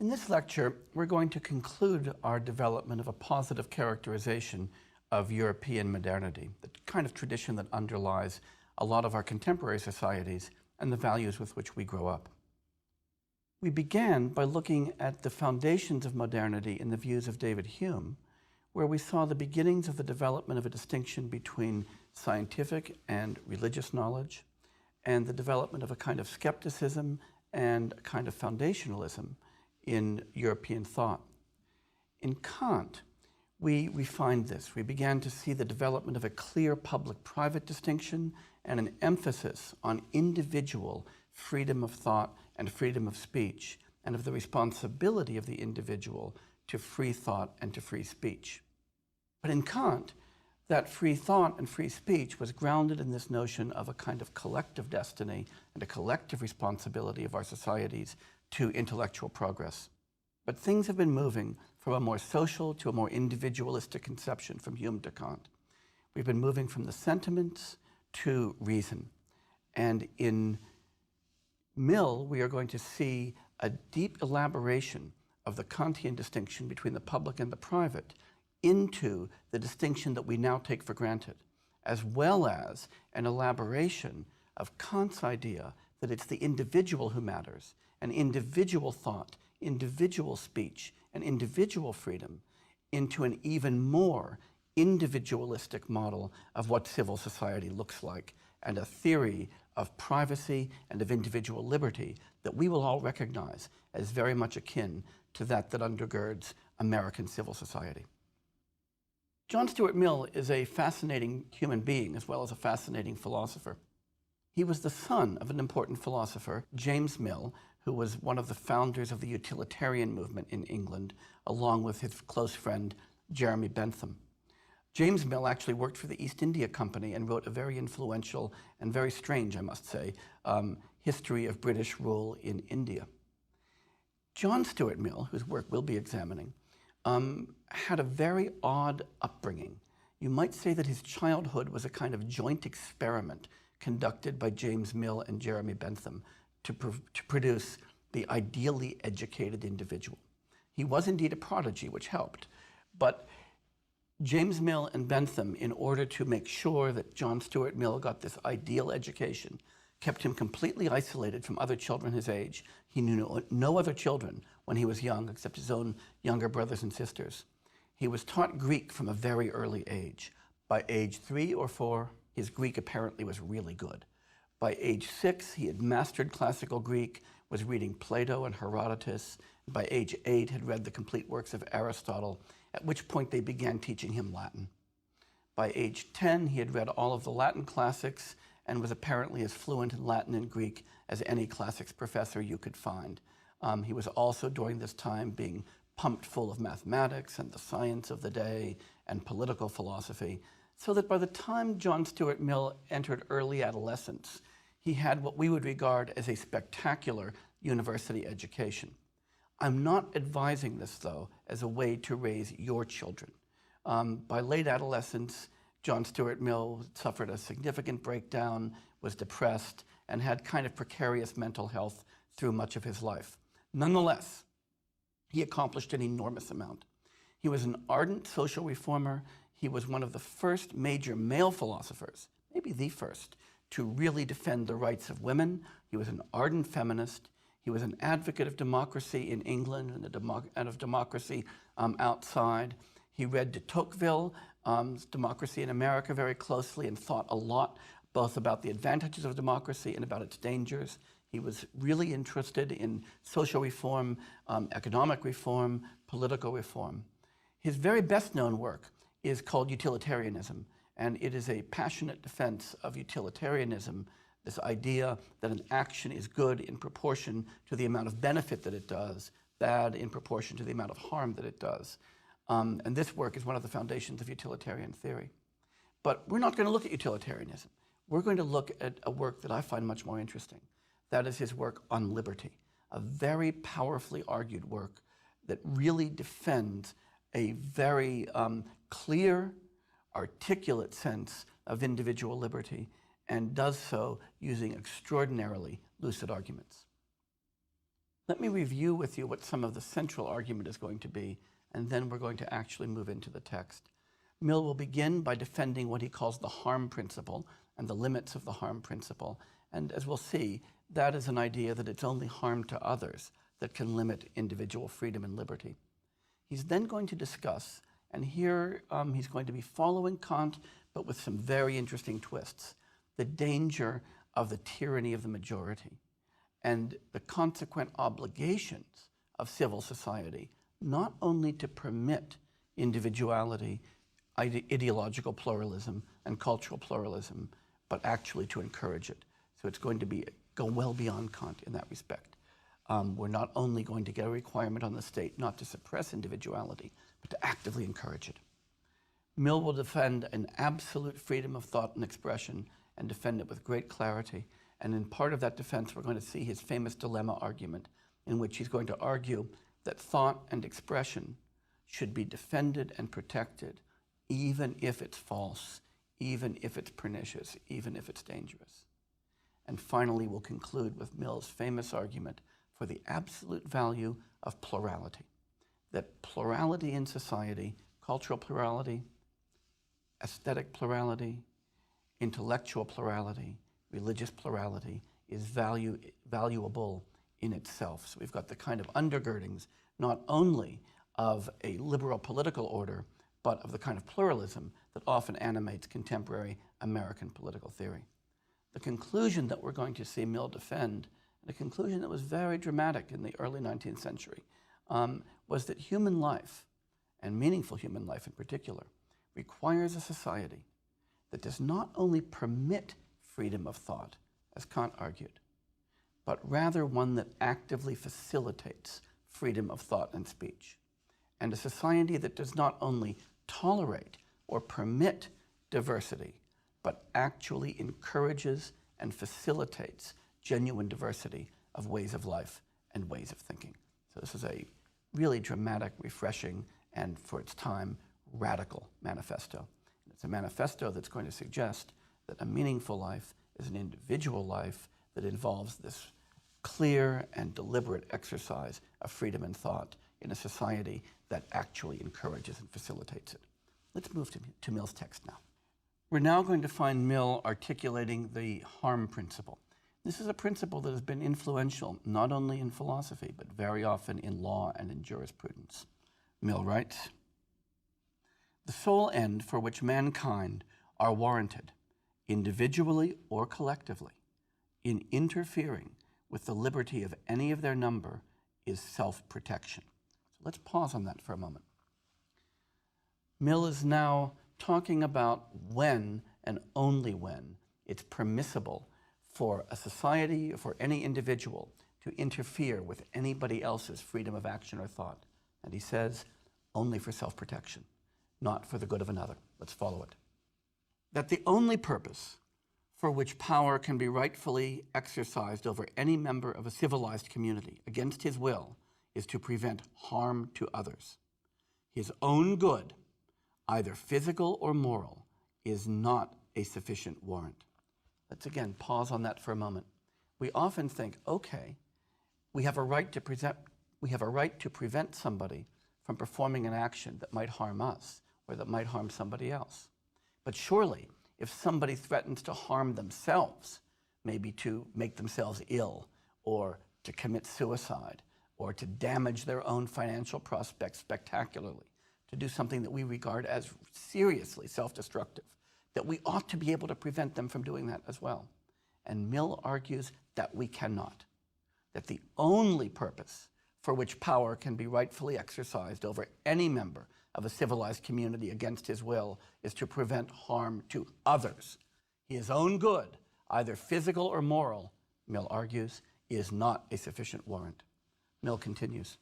In this lecture, we're going to conclude our development of a positive characterization of European modernity, the kind of tradition that underlies a lot of our contemporary societies and the values with which we grow up. We began by looking at the foundations of modernity in the views of David Hume, where we saw the beginnings of the development of a distinction between scientific and religious knowledge, and the development of a kind of skepticism and a kind of foundationalism in European thought. In Kant, we refined this. We began to see the development of a clear public-private distinction and an emphasis on individual freedom of thought and freedom of speech, and of the responsibility of the individual to free thought and to free speech. But in Kant, that free thought and free speech was grounded in this notion of a kind of collective destiny and a collective responsibility of our societies to intellectual progress. But things have been moving from a more social to a more individualistic conception from Hume to Kant. We've been moving from the sentiments to reason. And in Mill, we are going to see a deep elaboration of the Kantian distinction between the public and the private into the distinction that we now take for granted, as well as an elaboration of Kant's idea that it's the individual who matters, and individual thought, individual speech, and individual freedom into an even more individualistic model of what civil society looks like, and a theory of privacy and of individual liberty that we will all recognize as very much akin to that undergirds American civil society. John Stuart Mill is a fascinating human being as well as a fascinating philosopher. He was the son of an important philosopher, James Mill, who was one of the founders of the utilitarian movement in England, along with his close friend, Jeremy Bentham. James Mill actually worked for the East India Company and wrote a very influential and very strange, I must say, history of British rule in India. John Stuart Mill, whose work we'll be examining, had a very odd upbringing. You might say that his childhood was a kind of joint experiment conducted by James Mill and Jeremy Bentham to produce the ideally educated individual. He was indeed a prodigy, which helped, but James Mill and Bentham, in order to make sure that John Stuart Mill got this ideal education, kept him completely isolated from other children his age. He knew no other children when he was young except his own younger brothers and sisters. He was taught Greek from a very early age. By age 3 or 4, his Greek apparently was really good. By age 6, he had mastered classical Greek, was reading Plato and Herodotus, and by age 8 had read the complete works of Aristotle, at which point they began teaching him Latin. By age 10, he had read all of the Latin classics and was apparently as fluent in Latin and Greek as any classics professor you could find. He was also, during this time, being pumped full of mathematics and the science of the day and political philosophy, so that by the time John Stuart Mill entered early adolescence, he had what we would regard as a spectacular university education. I'm not advising this, though, as a way to raise your children. By late adolescence, John Stuart Mill suffered a significant breakdown, was depressed, and had kind of precarious mental health through much of his life. Nonetheless, he accomplished an enormous amount. He was an ardent social reformer. He was one of the first major male philosophers, maybe the first, to really defend the rights of women. He was an ardent feminist. He was an advocate of democracy in England and of democracy outside. He read de Tocqueville's Democracy in America very closely and thought a lot both about the advantages of democracy and about its dangers. He was really interested in social reform, economic reform, political reform. His very best known work is called Utilitarianism, and it is a passionate defense of utilitarianism, this idea that an action is good in proportion to the amount of benefit that it does, bad in proportion to the amount of harm that it does. And this work is one of the foundations of utilitarian theory. But we're not going to look at utilitarianism. We're going to look at a work that I find much more interesting. That is his work on liberty, a very powerfully argued work that really defends a very clear, articulate sense of individual liberty, and does so using extraordinarily lucid arguments. Let me review with you what some of the central argument is going to be, and then we're going to actually move into the text. Mill will begin by defending what he calls the harm principle and the limits of the harm principle. And as we'll see, that is an idea that it's only harm to others that can limit individual freedom and liberty. He's then going to discuss, and here he's going to be following Kant, but with some very interesting twists, the danger of the tyranny of the majority and the consequent obligations of civil society, not only to permit individuality, ideological pluralism, and cultural pluralism, but actually to encourage it. So it's going to go well beyond Kant in that respect. We're not only going to get a requirement on the state not to suppress individuality, but to actively encourage it. Mill will defend an absolute freedom of thought and expression and defend it with great clarity. And in part of that defense, we're going to see his famous dilemma argument, in which he's going to argue that thought and expression should be defended and protected, even if it's false, even if it's pernicious, even if it's dangerous. And finally, we'll conclude with Mill's famous argument for the absolute value of plurality, that plurality in society, cultural plurality, aesthetic plurality, intellectual plurality, religious plurality is valuable in itself. So we've got the kind of undergirdings, not only of a liberal political order, but of the kind of pluralism that often animates contemporary American political theory. The conclusion that we're going to see Mill defend, and a conclusion that was very dramatic in the early 19th century, was that human life, and meaningful human life in particular, requires a society that does not only permit freedom of thought, as Kant argued, but rather one that actively facilitates freedom of thought and speech, and a society that does not only tolerate or permit diversity, but actually encourages and facilitates genuine diversity of ways of life and ways of thinking. So this is a really dramatic, refreshing, and for its time, radical manifesto. And it's a manifesto that's going to suggest that a meaningful life is an individual life that involves this clear and deliberate exercise of freedom and thought in a society that actually encourages and facilitates it. Let's move to Mill's text now. We're now going to find Mill articulating the harm principle. This is a principle that has been influential not only in philosophy, but very often in law and in jurisprudence. Mill writes, "The sole end for which mankind are warranted, individually or collectively, in interfering with the liberty of any of their number is self-protection." So let's pause on that for a moment. Mill is now talking about when and only when it's permissible for a society or for any individual to interfere with anybody else's freedom of action or thought. And he says, only for self-protection, not for the good of another. Let's follow it. That the only purpose for which power can be rightfully exercised over any member of a civilized community against his will is to prevent harm to others. His own good, either physical or moral, is not a sufficient warrant. Let's again pause on that for a moment. We often think, okay, we have a right to prevent somebody from performing an action that might harm us or that might harm somebody else. But surely, if somebody threatens to harm themselves, maybe to make themselves ill or to commit suicide or to damage their own financial prospects spectacularly, to do something that we regard as seriously self-destructive, that we ought to be able to prevent them from doing that as well. And Mill argues that we cannot, that the only purpose for which power can be rightfully exercised over any member of a civilized community against his will is to prevent harm to others. His own good, either physical or moral, Mill argues, is not a sufficient warrant. Mill continues,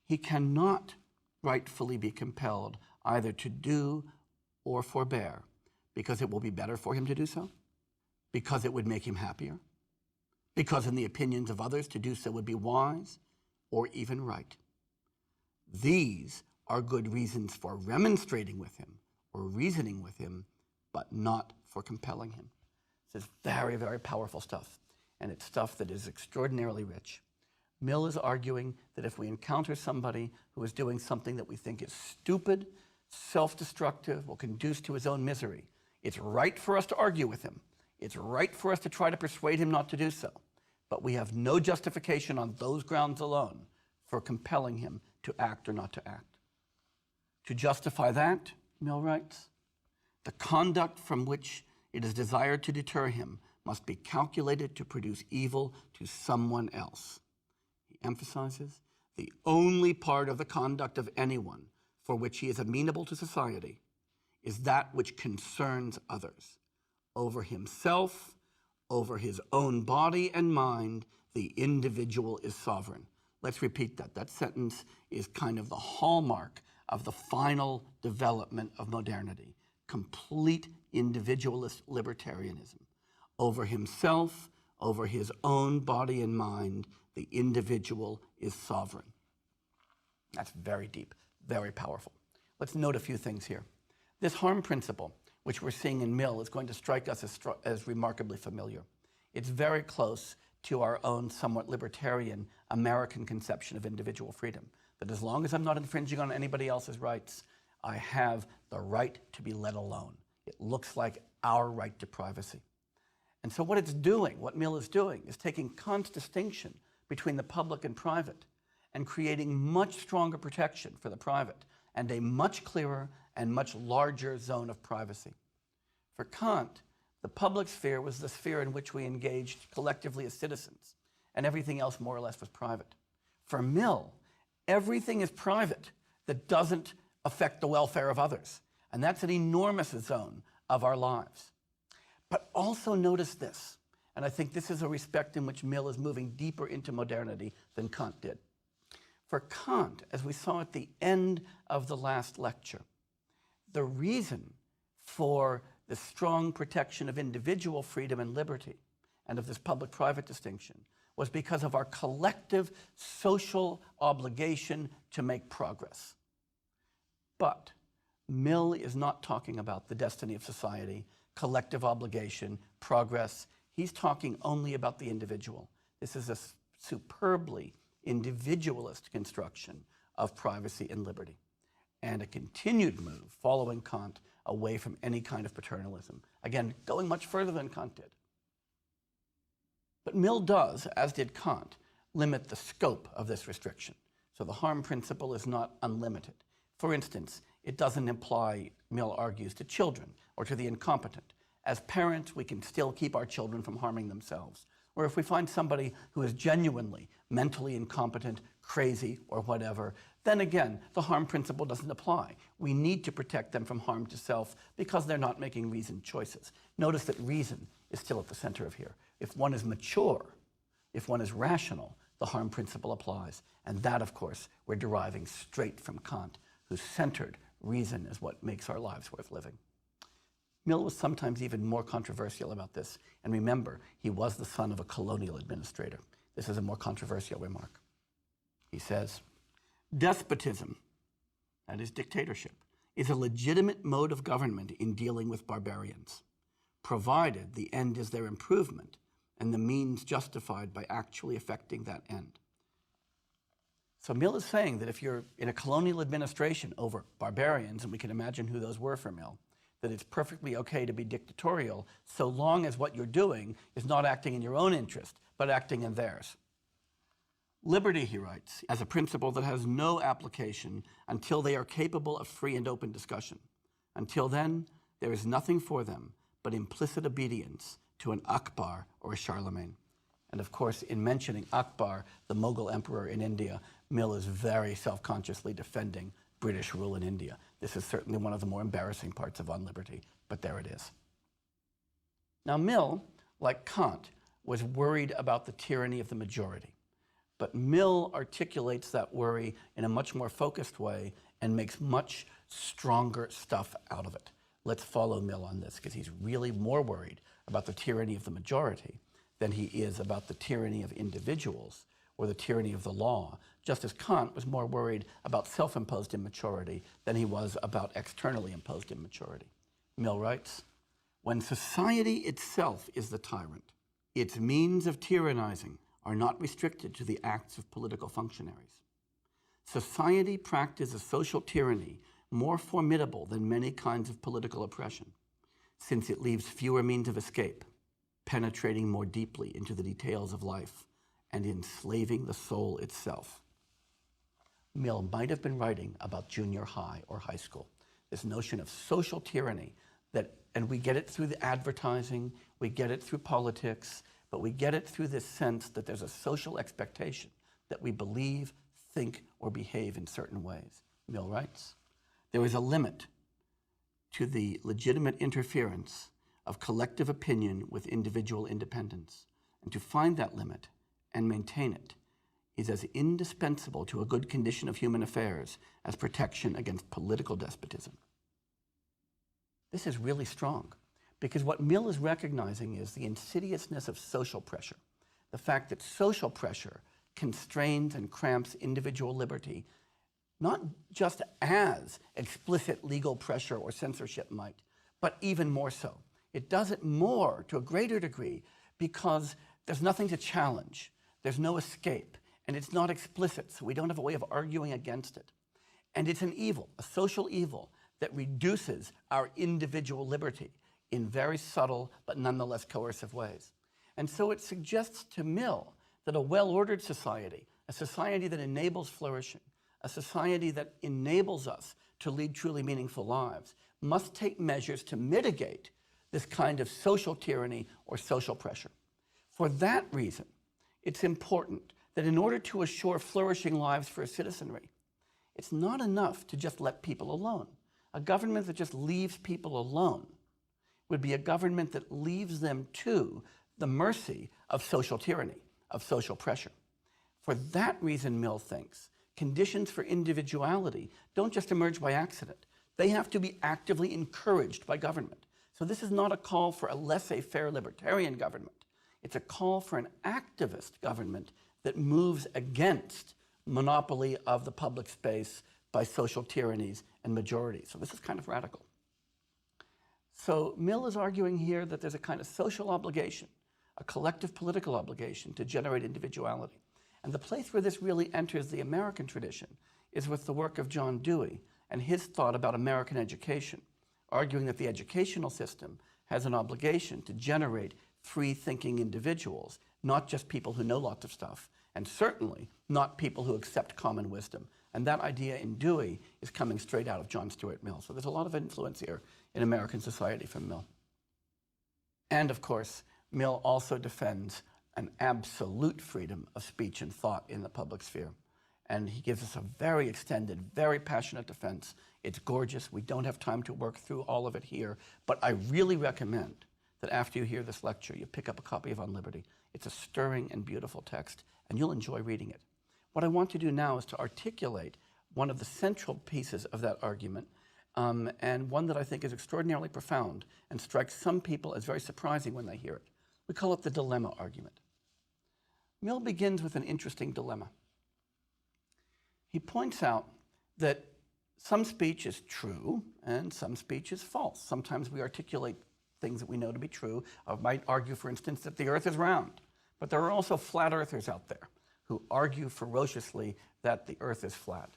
he cannot rightfully be compelled either to do or forbear because it will be better for him to do so, because it would make him happier, because in the opinions of others to do so would be wise or even right. These are good reasons for remonstrating with him or reasoning with him, but not for compelling him. This is very, very powerful stuff, and it's stuff that is extraordinarily rich. Mill is arguing that if we encounter somebody who is doing something that we think is stupid, self-destructive, will conduce to his own misery, it's right for us to argue with him. It's right for us to try to persuade him not to do so. But we have no justification on those grounds alone for compelling him to act or not to act. To justify that, Mill writes, the conduct from which it is desired to deter him must be calculated to produce evil to someone else. He emphasizes, the only part of the conduct of anyone for which he is amenable to society is that which concerns others. Over himself, over his own body and mind, the individual is sovereign. Let's repeat that. That sentence is kind of the hallmark of the final development of modernity. Complete individualist libertarianism. Over himself, over his own body and mind, the individual is sovereign. That's very deep, very powerful. Let's note a few things here. This harm principle, which we're seeing in Mill, is going to strike us as remarkably familiar. It's very close to our own somewhat libertarian American conception of individual freedom, that as long as I'm not infringing on anybody else's rights, I have the right to be let alone. It looks like our right to privacy. And so what it's doing, what Mill is doing, is taking Kant's distinction between the public and private and creating much stronger protection for the private and a much clearer and much larger zone of privacy. For Kant, the public sphere was the sphere in which we engaged collectively as citizens, and everything else more or less was private. For Mill, everything is private that doesn't affect the welfare of others, and that's an enormous zone of our lives. But also notice this, and I think this is a respect in which Mill is moving deeper into modernity than Kant did. For Kant, as we saw at the end of the last lecture, the reason for the strong protection of individual freedom and liberty and of this public-private distinction was because of our collective social obligation to make progress. But Mill is not talking about the destiny of society, collective obligation, progress. He's talking only about the individual. This is a superbly individualist construction of privacy and liberty, and a continued move following Kant away from any kind of paternalism. Again, going much further than Kant did. But Mill does, as did Kant, limit the scope of this restriction. So the harm principle is not unlimited. For instance, it doesn't apply, Mill argues, to children or to the incompetent. As parents, we can still keep our children from harming themselves. Or if we find somebody who is genuinely mentally incompetent, crazy, or whatever, then again, the harm principle doesn't apply. We need to protect them from harm to self because they're not making reasoned choices. Notice that reason is still at the center of here. If one is mature, if one is rational, the harm principle applies. And that, of course, we're deriving straight from Kant, who centered reason as what makes our lives worth living. Mill was sometimes even more controversial about this. And remember, he was the son of a colonial administrator. This is a more controversial remark. He says, despotism, that is dictatorship, is a legitimate mode of government in dealing with barbarians, provided the end is their improvement and the means justified by actually effecting that end. So Mill is saying that if you're in a colonial administration over barbarians, and we can imagine who those were for Mill, that it's perfectly okay to be dictatorial so long as what you're doing is not acting in your own interest, but acting in theirs. Liberty, he writes, as a principle that has no application until they are capable of free and open discussion. Until then, there is nothing for them but implicit obedience to an Akbar or a Charlemagne. And of course, in mentioning Akbar, the Mughal emperor in India, Mill is very self-consciously defending British rule in India. This is certainly one of the more embarrassing parts of On Liberty, but there it is. Now, Mill, like Kant, was worried about the tyranny of the majority. But Mill articulates that worry in a much more focused way and makes much stronger stuff out of it. Let's follow Mill on this, because he's really more worried about the tyranny of the majority than he is about the tyranny of individuals or the tyranny of the law, just as Kant was more worried about self-imposed immaturity than he was about externally imposed immaturity. Mill writes, when society itself is the tyrant, its means of tyrannizing are not restricted to the acts of political functionaries. Society practices social tyranny more formidable than many kinds of political oppression, since it leaves fewer means of escape, penetrating more deeply into the details of life and enslaving the soul itself. Mill might have been writing about junior high or high school, this notion of social tyranny and we get it through the advertising, we get it through politics, but we get it through this sense that there's a social expectation that we believe, think, or behave in certain ways. Mill writes, there is a limit to the legitimate interference of collective opinion with individual independence, and to find that limit and maintain it is as indispensable to a good condition of human affairs as protection against political despotism. This is really strong, because what Mill is recognizing is the insidiousness of social pressure, the fact that social pressure constrains and cramps individual liberty, not just as explicit legal pressure or censorship might, but even more so. It does it more, to a greater degree, because there's nothing to challenge, there's no escape, and it's not explicit, so we don't have a way of arguing against it. And it's an evil, a social evil, that reduces our individual liberty in very subtle but nonetheless coercive ways. And so it suggests to Mill that a well-ordered society, a society that enables flourishing, a society that enables us to lead truly meaningful lives, must take measures to mitigate this kind of social tyranny or social pressure. For that reason, it's important that in order to assure flourishing lives for a citizenry, it's not enough to just let people alone. A government that just leaves people alone would be a government that leaves them to the mercy of social tyranny, of social pressure. For that reason, Mill thinks, conditions for individuality don't just emerge by accident. They have to be actively encouraged by government. So this is not a call for a laissez-faire libertarian government. It's a call for an activist government that moves against monopoly of the public space by social tyrannies and majorities. So this is kind of radical. So Mill is arguing here that there's a kind of social obligation, a collective political obligation to generate individuality. And the place where this really enters the American tradition is with the work of John Dewey and his thought about American education, arguing that the educational system has an obligation to generate free-thinking individuals, not just people who know lots of stuff, and certainly not people who accept common wisdom. And that idea in Dewey is coming straight out of John Stuart Mill. So there's a lot of influence here in American society from Mill. And of course, Mill also defends an absolute freedom of speech and thought in the public sphere. And he gives us a very extended, very passionate defense. It's gorgeous. We don't have time to work through all of it here, but I really recommend that after you hear this lecture, you pick up a copy of On Liberty. It's a stirring and beautiful text, and you'll enjoy reading it. What I want to do now is to articulate one of the central pieces of that argument, and one that I think is extraordinarily profound and strikes some people as very surprising when they hear it. We call it the dilemma argument. Mill begins with an interesting dilemma. He points out that some speech is true and some speech is false. Sometimes we articulate things that we know to be true. I might argue, for instance, that the earth is round, but there are also flat earthers out there who argue ferociously that the earth is flat.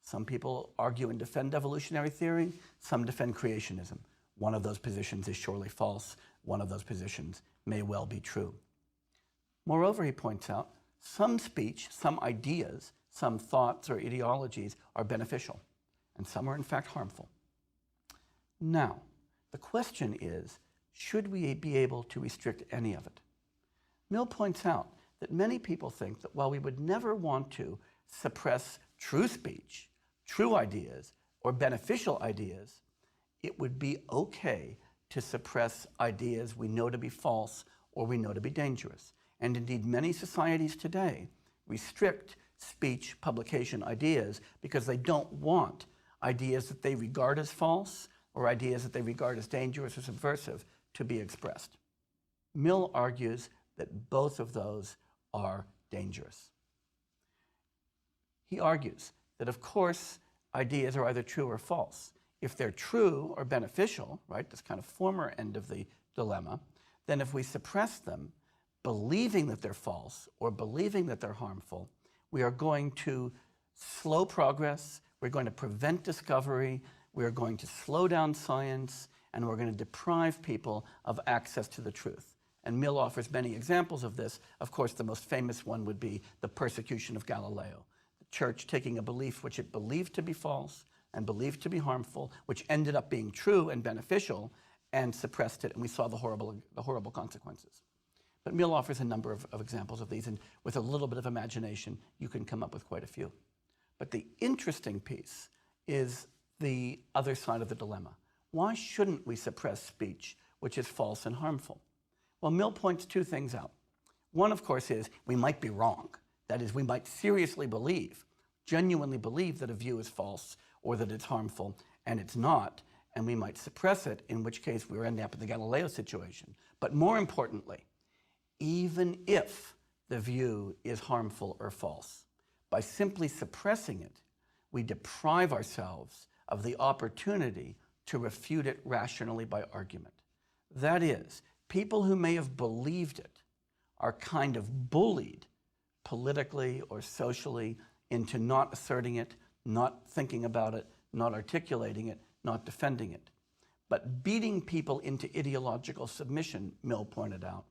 Some people argue and defend evolutionary theory, some defend creationism. One of those positions is surely false, one of those positions may well be true. Moreover, he points out, some speech, some ideas, some thoughts or ideologies are beneficial, and some are in fact harmful. Now, the question is, should we be able to restrict any of it? Mill points out that many people think that while we would never want to suppress true speech, true ideas, or beneficial ideas, it would be okay to suppress ideas we know to be false or we know to be dangerous. And indeed, many societies today restrict speech, publication ideas because they don't want ideas that they regard as false or ideas that they regard as dangerous or subversive to be expressed. Mill argues that both of those are dangerous. He argues that, of course, ideas are either true or false. If they're true or beneficial, right, this kind of former end of the dilemma, then if we suppress them, believing that they're false or believing that they're harmful, we are going to slow progress, we're going to prevent discovery, we're going to slow down science, and we're going to deprive people of access to the truth. And Mill offers many examples of this. Of course, the most famous one would be the persecution of Galileo. The church taking a belief which it believed to be false and believed to be harmful, which ended up being true and beneficial, and suppressed it, and we saw the horrible consequences. But Mill offers a number of examples of these, and with a little bit of imagination, you can come up with quite a few. But the interesting piece is the other side of the dilemma. Why shouldn't we suppress speech which is false and harmful? Well, Mill points two things out. One, of course, is we might be wrong. That is, we might seriously believe, genuinely believe that a view is false or that it's harmful, and it's not, and we might suppress it, in which case we're ending up in the Galileo situation. But more importantly, even if the view is harmful or false, by simply suppressing it, we deprive ourselves of the opportunity to refute it rationally by argument. That is, people who may have believed it are kind of bullied politically or socially into not asserting it, not thinking about it, not articulating it, not defending it. But beating people into ideological submission, Mill pointed out,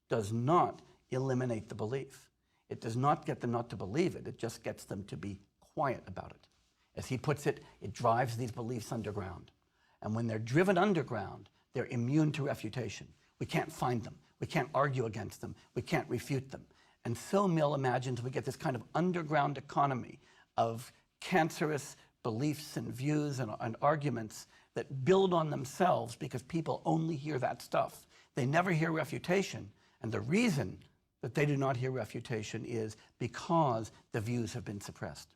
does not eliminate the belief. It does not get them not to believe it, it just gets them to be quiet about it. As he puts it, it drives these beliefs underground. And when they're driven underground, they're immune to refutation. We can't find them. We can't argue against them. We can't refute them. And so Mill imagines we get this kind of underground economy of cancerous beliefs and views and arguments that build on themselves because people only hear that stuff. They never hear refutation. And the reason that they do not hear refutation is because the views have been suppressed.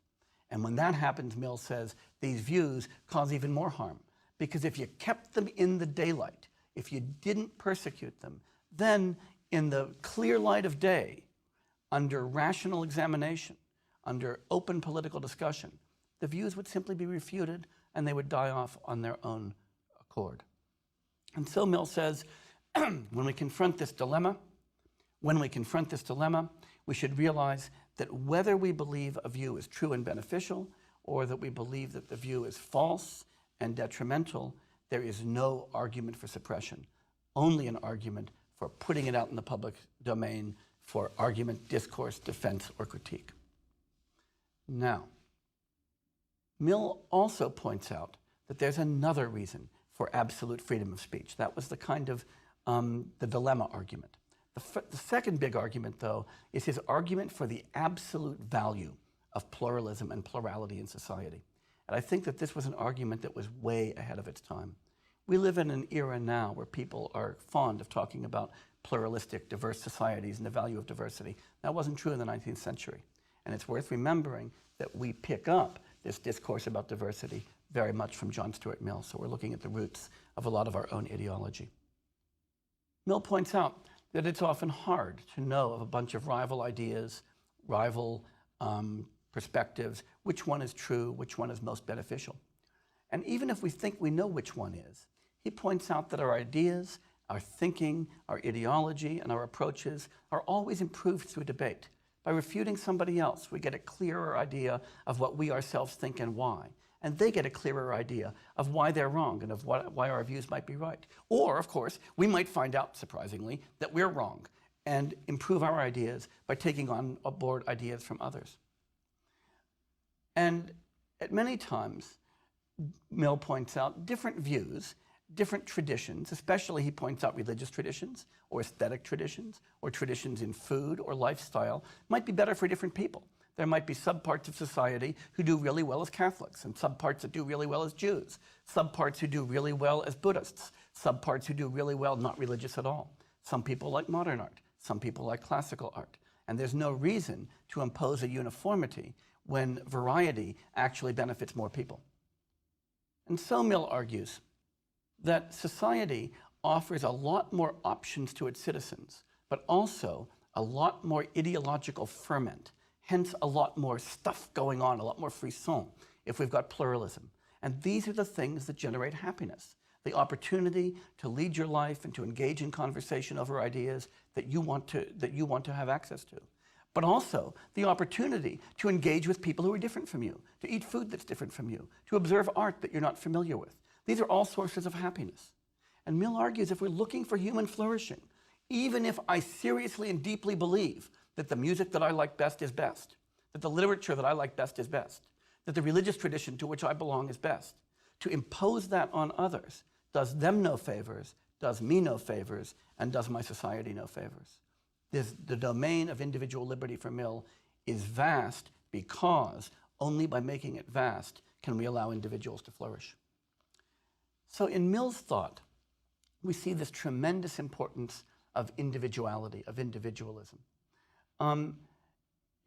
And when that happens, Mill says, these views cause even more harm. Because if you kept them in the daylight, if you didn't persecute them, then in the clear light of day, under rational examination, under open political discussion, the views would simply be refuted and they would die off on their own accord. And so Mill says, when we confront this dilemma, we should realize that whether we believe a view is true and beneficial, or that we believe that the view is false and detrimental, there is no argument for suppression, only an argument for putting it out in the public domain for argument, discourse, defense, or critique. Now, Mill also points out that there's another reason for absolute freedom of speech. That was the kind of the dilemma argument. The second big argument, though, is his argument for the absolute value of pluralism and plurality in society. And I think that this was an argument that was way ahead of its time. We live in an era now where people are fond of talking about pluralistic, diverse societies and the value of diversity. That wasn't true in the 19th century. And it's worth remembering that we pick up this discourse about diversity very much from John Stuart Mill. So we're looking at the roots of a lot of our own ideology. Mill points out that it's often hard to know of a bunch of rival ideas, rival perspectives, which one is true, which one is most beneficial. And even if we think we know which one is, he points out that our ideas, our thinking, our ideology, and our approaches are always improved through debate. By refuting somebody else, we get a clearer idea of what we ourselves think and why. And they get a clearer idea of why they're wrong and of why our views might be right. Or, of course, we might find out, surprisingly, that we're wrong and improve our ideas by taking on board ideas from others. And at many times, Mill points out different views, different traditions, especially he points out religious traditions or aesthetic traditions or traditions in food or lifestyle might be better for different people. There might be subparts of society who do really well as Catholics, and subparts that do really well as Jews, subparts who do really well as Buddhists, subparts who do really well not religious at all. Some people like modern art, some people like classical art. And there's no reason to impose a uniformity when variety actually benefits more people. And so Mill argues that society offers a lot more options to its citizens, but also a lot more ideological ferment, hence a lot more stuff going on, a lot more frisson if we've got pluralism. And these are the things that generate happiness. the opportunity to lead your life and to engage in conversation over ideas that you want to have access to. But also the opportunity to engage with people who are different from you, to eat food that's different from you, to observe art that you're not familiar with. These are all sources of happiness. And Mill argues if we're looking for human flourishing, even if I seriously and deeply believe that the music that I like best is best, that the literature that I like best is best, that the religious tradition to which I belong is best, to impose that on others does them no favors, does me no favors, and does my society no favors. The domain of individual liberty for Mill is vast because only by making it vast can we allow individuals to flourish. So in Mill's thought, we see this tremendous importance of individuality, of individualism.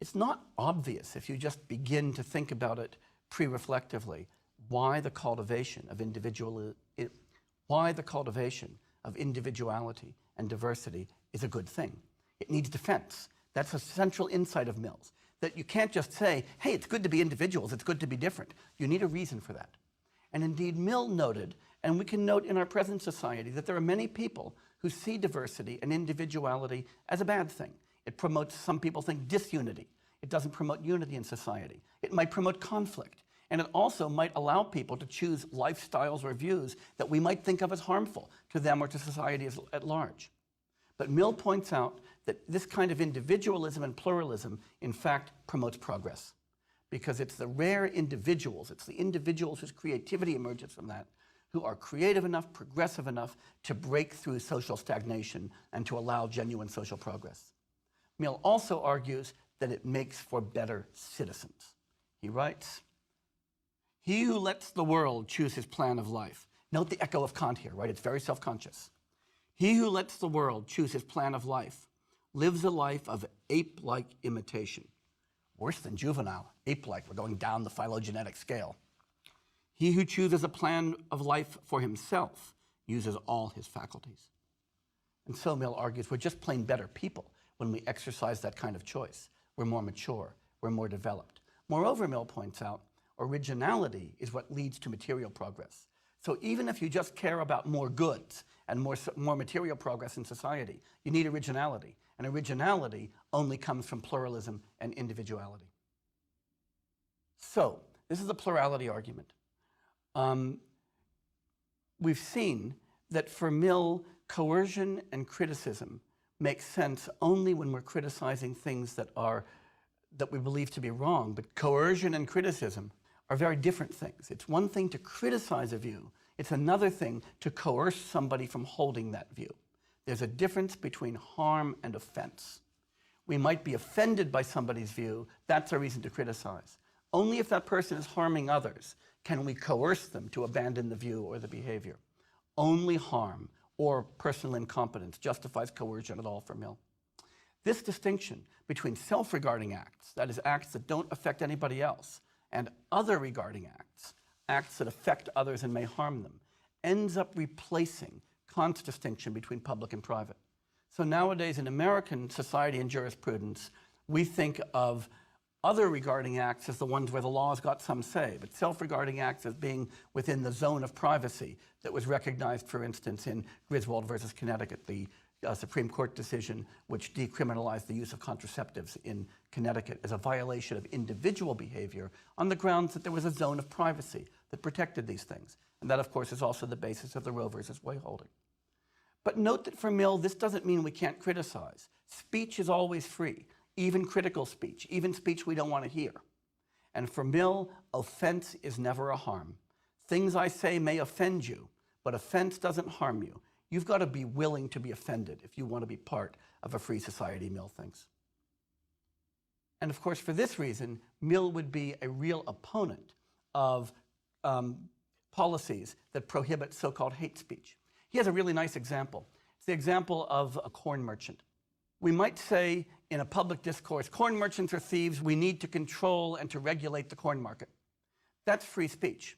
It's not obvious if you just begin to think about it pre-reflectively why the cultivation of individuality and diversity is a good thing. It needs defense. That's a central insight of Mill's, that you can't just say, hey, it's good to be individuals, it's good to be different. You need a reason for that. And indeed, Mill noted, and we can note in our present society, that there are many people who see diversity and individuality as a bad thing. It promotes, some people think, disunity. It doesn't promote unity in society. It might promote conflict. And it also might allow people to choose lifestyles or views that we might think of as harmful to them or to society at large. But Mill points out that this kind of individualism and pluralism, in fact, promotes progress. Because it's the rare individuals, it's the individuals whose creativity emerges from that, who are creative enough, progressive enough to break through social stagnation and to allow genuine social progress. Mill also argues that it makes for better citizens. He writes, "He who lets the world choose his plan of life." Note the echo of Kant here, right? It's very self-conscious. "He who lets the world choose his plan of life lives a life of ape-like imitation." Worse than juvenile, ape-like. We're going down the phylogenetic scale. "He who chooses a plan of life for himself uses all his faculties." And so Mill argues we're just plain better people when we exercise that kind of choice. We're more mature, we're more developed. Moreover, Mill points out, originality is what leads to material progress. So even if you just care about more goods and more material progress in society, you need originality. And originality only comes from pluralism and individuality. So this is a plurality argument. We've seen that for Mill, coercion and criticism make sense only when we're criticizing things that we believe to be wrong. But coercion and criticism are very different things. It's one thing to criticize a view. It's another thing to coerce somebody from holding that view. There's a difference between harm and offense. We might be offended by somebody's view. That's a reason to criticize. Only if that person is harming others can we coerce them to abandon the view or the behavior. Only harm or personal incompetence justifies coercion at all for Mill. This distinction between self-regarding acts, that is, acts that don't affect anybody else, and other-regarding acts, acts that affect others and may harm them, ends up replacing Kant's distinction between public and private. So nowadays in American society and jurisprudence, we think of other-regarding acts as the ones where the law's got some say, but self-regarding acts as being within the zone of privacy that was recognized, for instance, in Griswold versus Connecticut, the Supreme Court decision which decriminalized the use of contraceptives in Connecticut as a violation of individual behavior on the grounds that there was a zone of privacy that protected these things. And that, of course, is also the basis of the Roe versus Wade holding. But note that for Mill, this doesn't mean we can't criticize. Speech is always free, even critical speech, even speech we don't want to hear. And for Mill, offense is never a harm. Things I say may offend you, but offense doesn't harm you. You've got to be willing to be offended if you want to be part of a free society, Mill thinks. And of course, for this reason, Mill would be a real opponent of policies that prohibit so-called hate speech. He has a really nice example. It's the example of a corn merchant. We might say in a public discourse, corn merchants are thieves, we need to control and to regulate the corn market. That's free speech.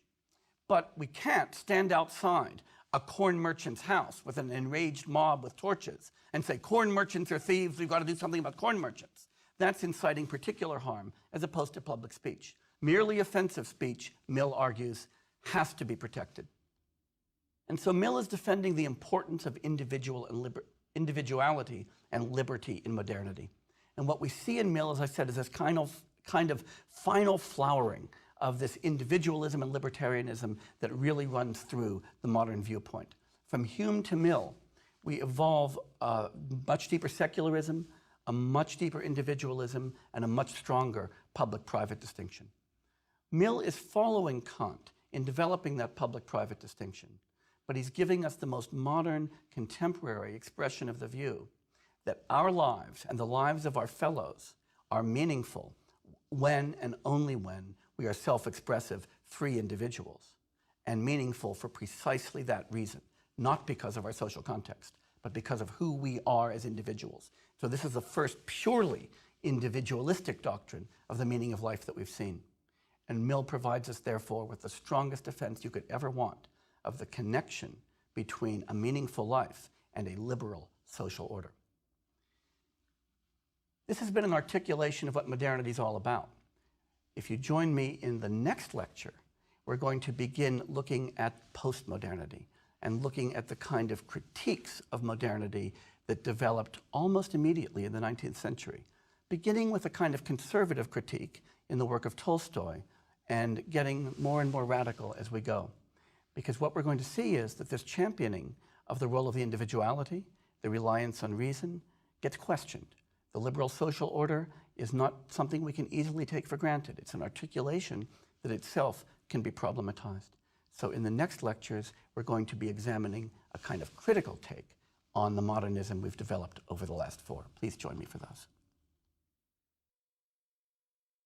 But we can't stand outside a corn merchant's house with an enraged mob with torches and say, corn merchants are thieves, we've got to do something about corn merchants. That's inciting particular harm as opposed to public speech. Merely offensive speech, Mill argues, has to be protected. And so Mill is defending the importance of individuality and liberty in modernity. And what we see in Mill, as I said, is this kind of final flowering of this individualism and libertarianism that really runs through the modern viewpoint. From Hume to Mill, we evolve a much deeper secularism, a much deeper individualism, and a much stronger public-private distinction. Mill is following Kant in developing that public-private distinction, but he's giving us the most modern, contemporary expression of the view that our lives and the lives of our fellows are meaningful when and only when we are self-expressive, free individuals, and meaningful for precisely that reason, not because of our social context, but because of who we are as individuals. So this is the first purely individualistic doctrine of the meaning of life that we've seen. And Mill provides us, therefore, with the strongest defense you could ever want of the connection between a meaningful life and a liberal social order. This has been an articulation of what modernity is all about. If you join me in the next lecture, we're going to begin looking at postmodernity and looking at the kind of critiques of modernity that developed almost immediately in the 19th century, beginning with a kind of conservative critique in the work of Tolstoy and getting more and more radical as we go. Because what we're going to see is that this championing of the role of the individuality, the reliance on reason, gets questioned. The liberal social order is not something we can easily take for granted. It's an articulation that itself can be problematized. So in the next lectures, we're going to be examining a kind of critical take on the modernism we've developed over the last 4. Please join me for those.